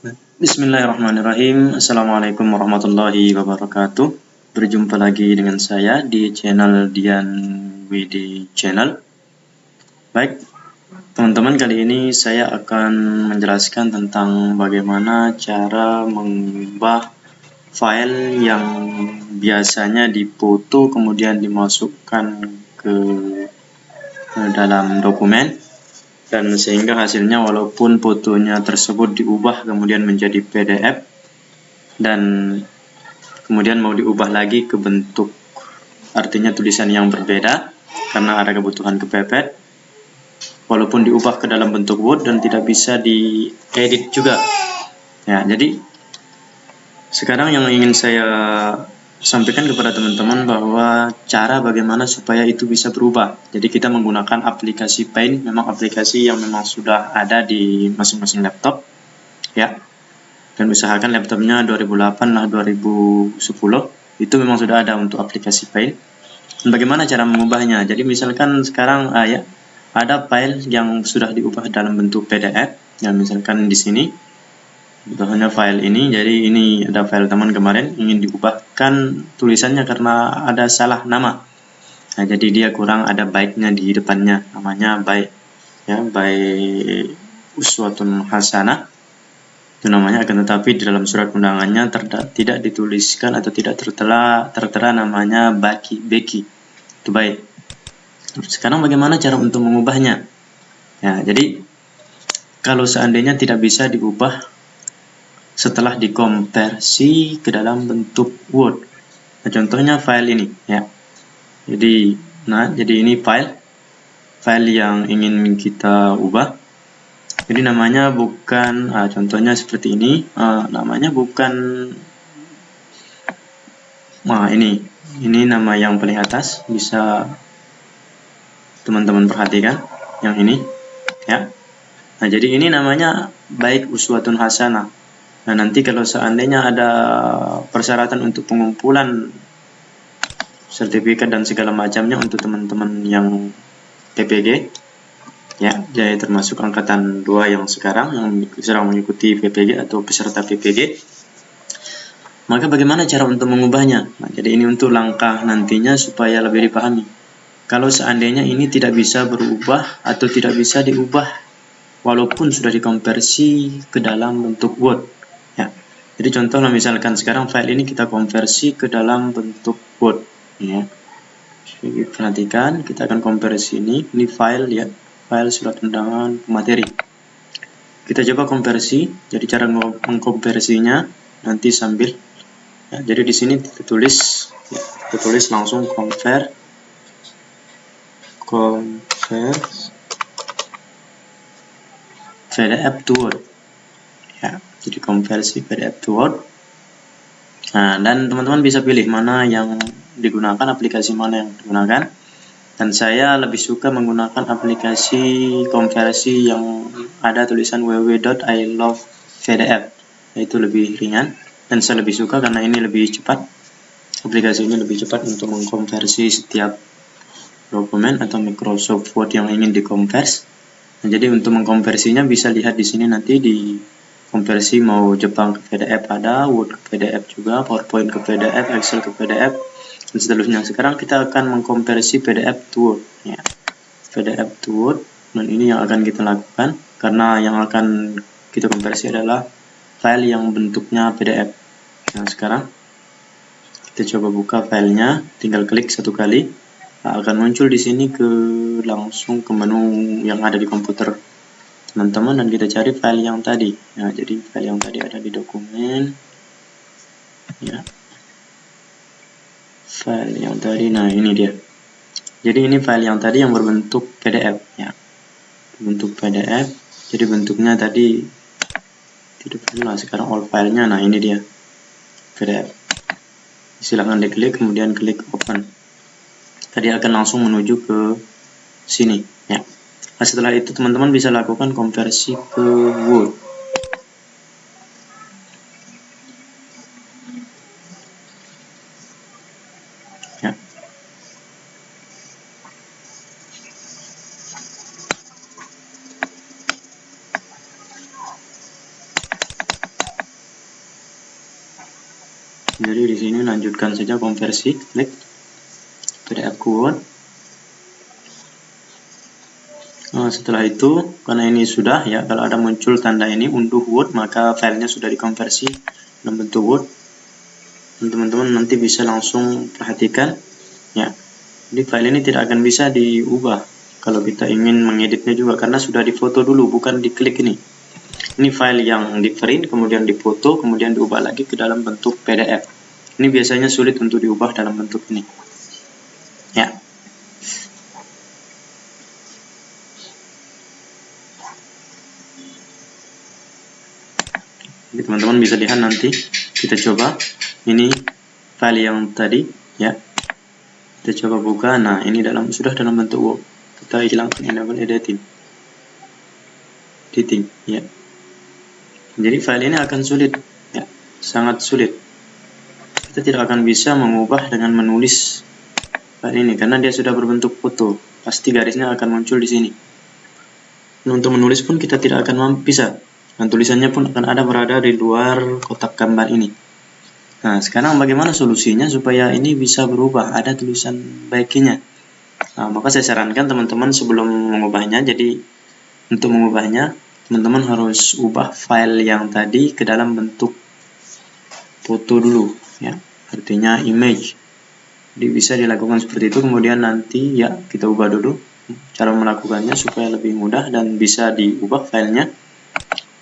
Bismillahirrahmanirrahim. Assalamualaikum warahmatullahi wabarakatuh. Berjumpa lagi dengan saya di channel Dian Widi Channel. Baik, teman-teman, kali ini saya akan menjelaskan tentang bagaimana cara mengubah file yang biasanya dipoto kemudian dimasukkan ke dalam dokumen, dan sehingga hasilnya walaupun fotonya tersebut diubah kemudian menjadi PDF dan kemudian mau diubah lagi ke bentuk, artinya tulisan yang berbeda karena ada kebutuhan kepepet, walaupun diubah ke dalam bentuk Word dan tidak bisa diedit juga. Ya, jadi sekarang yang ingin saya sampaikan kepada teman-teman bahwa cara bagaimana supaya itu bisa berubah. Jadi kita menggunakan aplikasi Paint, memang aplikasi yang memang sudah ada di masing-masing laptop, ya. Dan usahakan laptopnya 2008 lah 2010 itu memang sudah ada untuk aplikasi Paint. Dan bagaimana cara mengubahnya? Jadi misalkan sekarang ya ada file yang sudah diubah dalam bentuk PDF, ya misalkan di sini. Contohnya file ini, jadi ini ada file teman kemarin ingin diubahkan tulisannya karena ada salah nama. Nah, jadi dia kurang ada baiknya di depannya, namanya baik, ya, baik uswatun hasanah itu namanya, akan tetapi di dalam surat undangannya tidak dituliskan atau tidak tertera namanya beki itu baik. Sekarang bagaimana cara untuk mengubahnya? Ya, jadi kalau seandainya tidak bisa diubah setelah dikonversi ke dalam bentuk Word. Nah, contohnya file ini, ya. Jadi ini file yang ingin kita ubah. Jadi namanya bukan, contohnya seperti ini, namanya bukan, ini nama yang paling atas, bisa teman-teman perhatikan, yang ini, ya. Nah, jadi ini namanya baik uswatun hasanah. Nah, nanti kalau seandainya ada persyaratan untuk pengumpulan sertifikat dan segala macamnya untuk teman-teman yang PPG, ya, jadi termasuk angkatan 2 yang sekarang yang sedang mengikuti PPG atau peserta PPG, maka bagaimana cara untuk mengubahnya? Nah, jadi ini untuk langkah nantinya supaya lebih dipahami. Kalau seandainya ini tidak bisa berubah atau tidak bisa diubah walaupun sudah dikonversi ke dalam bentuk Word. Jadi contohnya misalkan sekarang file ini kita konversi ke dalam bentuk Word, ya. Jadi perhatikan, kita akan konversi ini file, ya, file surat undangan materi. Kita coba konversi. Jadi cara mengkonversinya nanti sambil, ya, jadi di sini kita tulis langsung convert PDF to Word, ya. Jadi konversi PDF to Word. Nah, dan teman-teman bisa pilih mana yang digunakan, aplikasi mana yang digunakan. Dan saya lebih suka menggunakan aplikasi konversi yang ada tulisan www.ilovepdf. Itu lebih ringan dan saya lebih suka karena ini lebih cepat. Aplikasi ini lebih cepat untuk mengkonversi setiap dokumen atau Microsoft Word yang ingin dikonvers. Nah, jadi untuk mengkonversinya bisa lihat di sini nanti di konversi mau Jepang ke PDF ada, Word ke PDF juga, PowerPoint ke PDF, Excel ke PDF, dan seterusnya. Sekarang kita akan mengkonversi PDF to Word, ya. PDF to Word, dan ini yang akan kita lakukan karena yang akan kita konversi adalah file yang bentuknya PDF. Nah, sekarang kita coba buka filenya, tinggal klik satu kali, akan muncul di sini langsung ke menu yang ada di komputer teman-teman, dan kita cari file yang tadi. Nah, jadi file yang tadi ada di dokumen, ya. File yang tadi, nah ini dia. Jadi ini file yang tadi yang berbentuk PDF, ya. Bentuk PDF. Jadi bentuknya tadi tidak pernah, sekarang all filenya. Nah, ini dia PDF. Silahkan diklik kemudian klik open. Tadi akan langsung menuju ke sini, ya. Nah, setelah itu teman-teman bisa lakukan konversi ke Word. Ya. Jadi di sini lanjutkan saja konversi, klik PDF ke Word. Nah, setelah itu, karena ini sudah ya, kalau ada muncul tanda ini unduh Word, maka filenya sudah dikonversi dalam bentuk Word. Teman-teman nanti bisa langsung perhatikan ya. Jadi file ini tidak akan bisa diubah kalau kita ingin mengeditnya juga, karena sudah difoto dulu, bukan diklik ini. Ini file yang di print, kemudian difoto, kemudian diubah lagi ke dalam bentuk PDF. Ini biasanya sulit untuk diubah dalam bentuk ini. Ya. Jadi teman-teman bisa lihat nanti, kita coba ini file yang tadi ya. Kita coba buka. Nah, ini sudah dalam bentuk Word. Kita hilangkan enable editing ya. Jadi file ini akan sulit ya, sangat sulit. Kita tidak akan bisa mengubah dengan menulis file ini karena dia sudah berbentuk foto. Pasti garisnya akan muncul di sini. Dan untuk menulis pun kita tidak akan bisa. Dan tulisannya pun akan berada di luar kotak gambar ini. Nah, sekarang bagaimana solusinya supaya ini bisa berubah, ada tulisan baiknya? Nah, maka saya sarankan teman-teman sebelum mengubahnya, jadi untuk mengubahnya, teman-teman harus ubah file yang tadi ke dalam bentuk foto dulu, ya, artinya image. Jadi bisa dilakukan seperti itu, kemudian nanti ya kita ubah dulu cara melakukannya supaya lebih mudah dan bisa diubah filenya.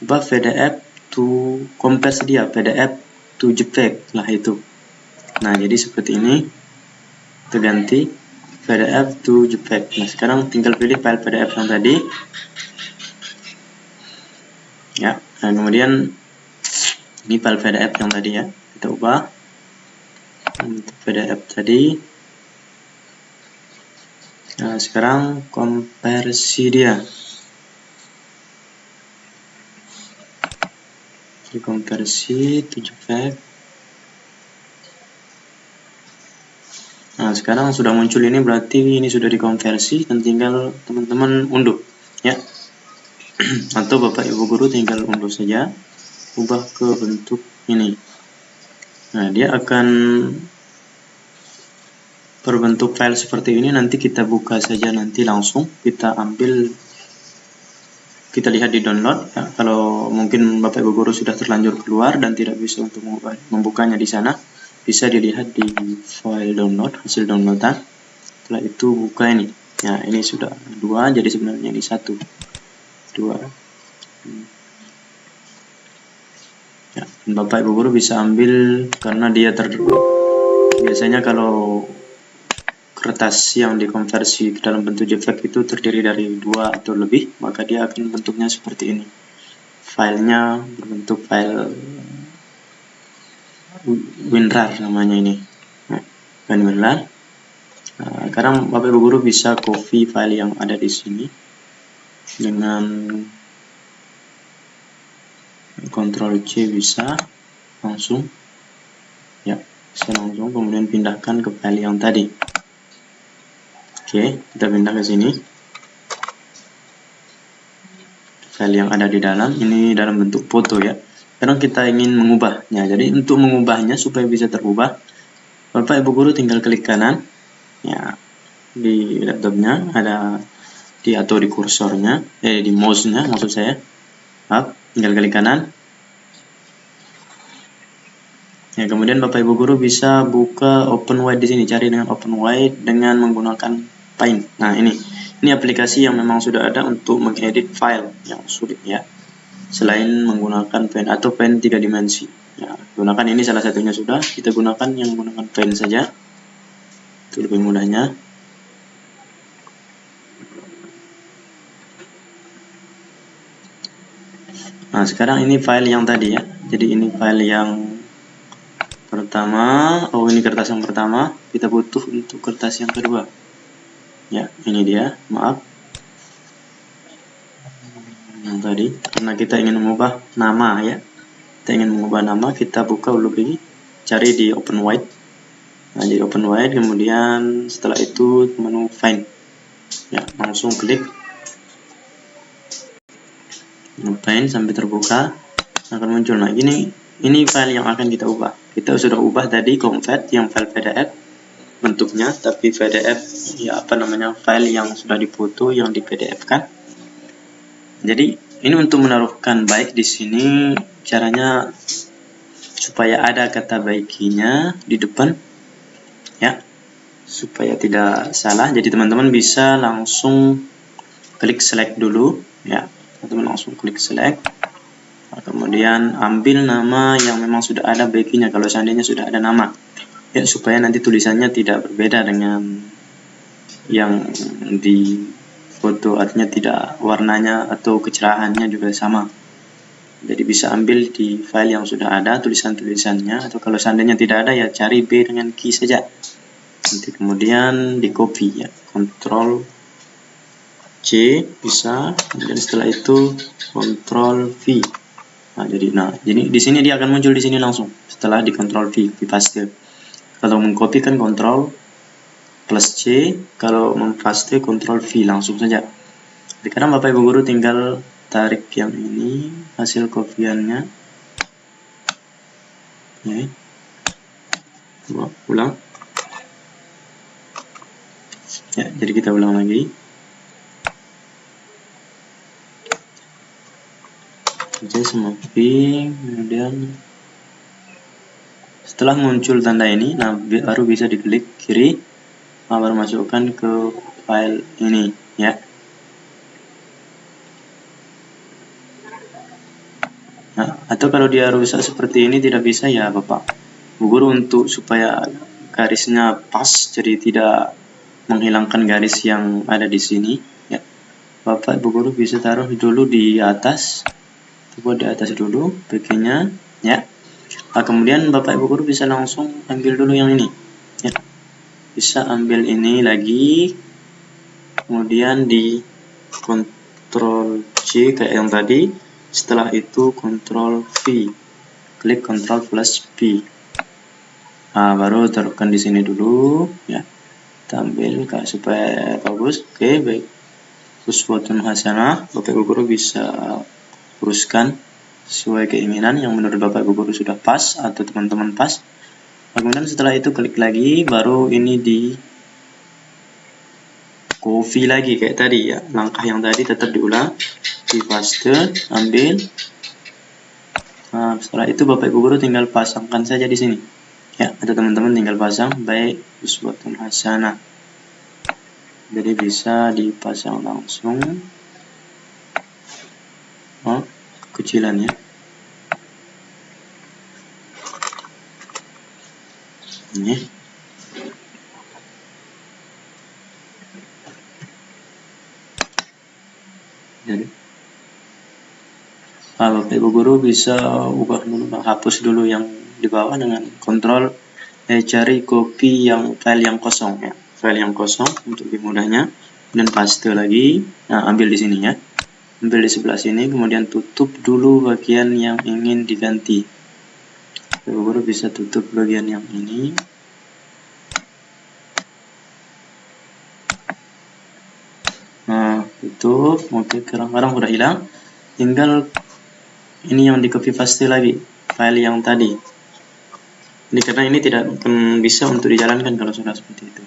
Ubah PDF to compress dia, PDF to JPEG lah itu. Nah, jadi seperti ini. Kita ganti PDF to JPEG. Nah, sekarang tinggal pilih file PDF yang tadi. Ya, nah kemudian ini file PDF yang tadi ya. Kita ubah untuk PDF tadi. Nah, sekarang konversi dia. Dikonversi to JPEG. Nah, sekarang sudah muncul ini, berarti ini sudah dikonversi dan tinggal teman-teman unduh ya. Atau Bapak Ibu guru tinggal unduh saja, ubah ke bentuk ini. Nah, dia akan berbentuk file seperti ini. Nanti kita buka saja, nanti langsung kita ambil, kita lihat di download ya. Kalau mungkin Bapak Ibu guru sudah terlanjur keluar dan tidak bisa untuk membukanya di sana, bisa dilihat di file download, hasil downloadan. Setelah itu buka ini. Nah, ini sudah 2, jadi sebenarnya ini 1, 2. Ya, Bapak Ibu guru bisa ambil karena dia biasanya kalau kertas yang dikonversi ke dalam bentuk JPEG itu terdiri dari 2 atau lebih, maka dia akan bentuknya seperti ini. Filenya berbentuk file WinRAR namanya ini. Nah, WinRAR. Nah, sekarang Bapak Ibu guru bisa copy file yang ada di sini dengan Ctrl C, bisa langsung ya, bisa langsung, kemudian pindahkan ke file yang tadi. Oke, kita pindah ke sini. File yang ada di dalam ini dalam bentuk foto ya. Sekarang kita ingin mengubahnya. Jadi untuk mengubahnya supaya bisa terubah, Bapak Ibu guru tinggal klik kanan ya, di laptopnya ada atau di kursornya, di mouse-nya maksud saya. Tinggal klik kanan. Ya, kemudian Bapak Ibu guru bisa buka OpenWrite di sini, cari dengan OpenWrite dengan menggunakan Paint. Nah, ini aplikasi yang memang sudah ada untuk mengedit file yang sulit ya. Selain menggunakan Paint atau Paint 3 dimensi. Ya, gunakan ini salah satunya sudah. Kita gunakan yang menggunakan Paint saja. Itu lebih mudahnya. Nah, sekarang ini file yang tadi ya. Jadi ini file yang pertama. Oh, ini kertas yang pertama. Kita butuh untuk kertas yang kedua. Ya, ini dia. Maaf. Yang tadi. Karena kita ingin mengubah nama ya. Kita ingin mengubah nama. Kita buka dulu ini. Cari di OpenWrite. Nah, di OpenWrite. Kemudian setelah itu menu Find. Ya, langsung klik. Find sampai terbuka. Akan muncul. Nah, ini ini file yang akan kita ubah. Kita sudah ubah tadi convert yang file PDF bentuknya, tapi PDF ya file yang sudah dipoto yang di PDF kan. Jadi ini untuk menaruhkan baik di sini, caranya supaya ada kata baikinya di depan ya, supaya tidak salah. Jadi teman-teman bisa langsung klik select dulu ya, teman-teman langsung klik select. Kemudian ambil nama yang memang sudah ada backing-nya kalau seandainya sudah ada nama ya, supaya nanti tulisannya tidak berbeda dengan yang di foto, artinya tidak warnanya atau kecerahannya juga sama. Jadi bisa ambil di file yang sudah ada tulisan-tulisannya, atau kalau seandainya tidak ada ya cari B dengan key saja, nanti kemudian di copy ya, Ctrl C bisa, dan setelah itu Ctrl V. Jadi di sini dia akan muncul di sini langsung setelah di Ctrl V, di paste. Kalau mengcopy kan Ctrl plus C, kalau mempaste Ctrl V langsung saja. Sekarang Bapak Ibu guru tinggal tarik yang ini hasil kopiannya. Oke. Ulang. Ya, jadi kita ulang lagi. Semua pink, kemudian setelah muncul tanda ini, nah baru bisa diklik kiri, baru masukkan ke file ini ya. Nah, atau kalau dia rusak seperti ini tidak bisa ya Bapak Ibu guru, untuk supaya garisnya pas, jadi tidak menghilangkan garis yang ada di sini ya, Bapak Ibu guru bisa taruh dulu di atas. Buat di atas dulu backingnya ya. Kemudian Bapak Ibu guru bisa langsung ambil dulu yang ini ya, bisa ambil ini lagi, kemudian di Ctrl C kayak yang tadi, setelah itu Ctrl V, klik Ctrl plus V. Baru taruhkan di sini dulu ya, kita ambil supaya bagus. Oke, baik, uswatun hasanah. Bapak Ibu guru bisa uruskan sesuai keinginan yang menurut Bapak Ibu guru sudah pas atau teman-teman pas. Kemudian setelah itu klik lagi, baru ini di copy lagi kayak tadi ya, langkah yang tadi tetap diulang, di paste, ambil. Setelah itu Bapak Ibu guru tinggal pasangkan saja di sini ya, atau teman-teman tinggal pasang baik uswatun hasanah, jadi bisa dipasang langsung. Kecilan ya. Ini. Jadi, Bapak Ibu guru bisa ubah dulu, hapus dulu yang di bawah dengan Ctrl cari copy yang file yang kosong ya, file yang kosong untuk lebih mudahnya, dan paste lagi. Ambil di sini ya. Ambil di sebelah sini, kemudian tutup dulu bagian yang ingin diganti. Ibu guru bisa tutup bagian yang ini. Tutup. Oke, kadang-kadang sudah hilang. Tinggal ini yang di copy paste lagi, file yang tadi. Ini karena ini tidak akan bisa untuk dijalankan kalau sudah seperti itu.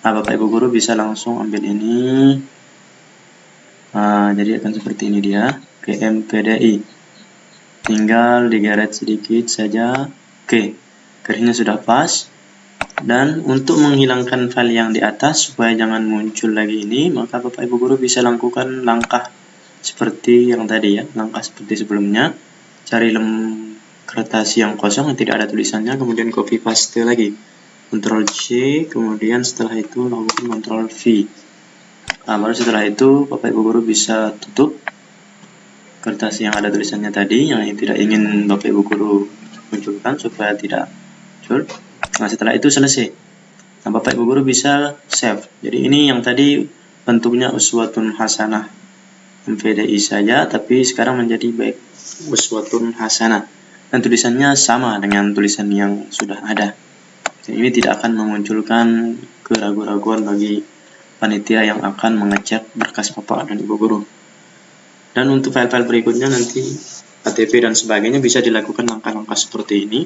Bapak Ibu guru bisa langsung ambil ini. Jadi akan seperti ini dia, KMPDI. Tinggal digeret sedikit saja. Oke, garisnya sudah pas. Dan untuk menghilangkan file yang di atas supaya jangan muncul lagi ini, maka Bapak Ibu guru bisa lakukan langkah seperti yang tadi ya, langkah seperti sebelumnya. Cari kertas yang kosong yang tidak ada tulisannya, kemudian copy paste lagi. Ctrl C, kemudian setelah itu lakukan Ctrl V. Baru setelah itu Bapak Ibu guru bisa tutup kertas yang ada tulisannya tadi, yang tidak ingin Bapak Ibu guru munculkan supaya tidak muncul. Setelah itu selesai. Bapak Ibu guru bisa save. Jadi ini yang tadi bentuknya uswatun hasanah MVDI saja, tapi sekarang menjadi baik uswatun hasanah, dan tulisannya sama dengan tulisan yang sudah ada. Jadi ini tidak akan memunculkan keraguan-raguan bagi panitia yang akan mengecek berkas Bapak dan Ibu guru. Dan untuk file-file berikutnya nanti KTP dan sebagainya bisa dilakukan langkah-langkah seperti ini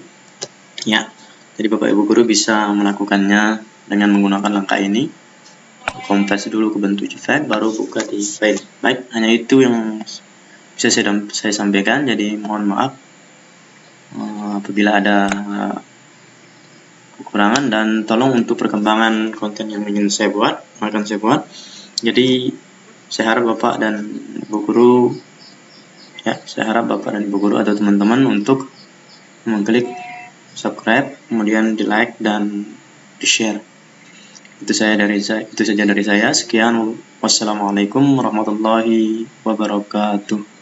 ya. Jadi Bapak Ibu guru bisa melakukannya dengan menggunakan langkah ini. Kompres dulu ke bentuk JPEG, baru buka di file. Baik, hanya itu yang bisa saya sampaikan. Jadi mohon maaf apabila ada kekurangan, dan tolong untuk perkembangan konten yang ingin saya buat, akan saya buat. Jadi saya harap Bapak dan Ibu guru ya, saya harap Bapak dan Ibu guru atau teman-teman untuk mengklik subscribe, kemudian di like dan di share. Itu saja dari saya. Sekian. Wassalamualaikum warahmatullahi wabarakatuh.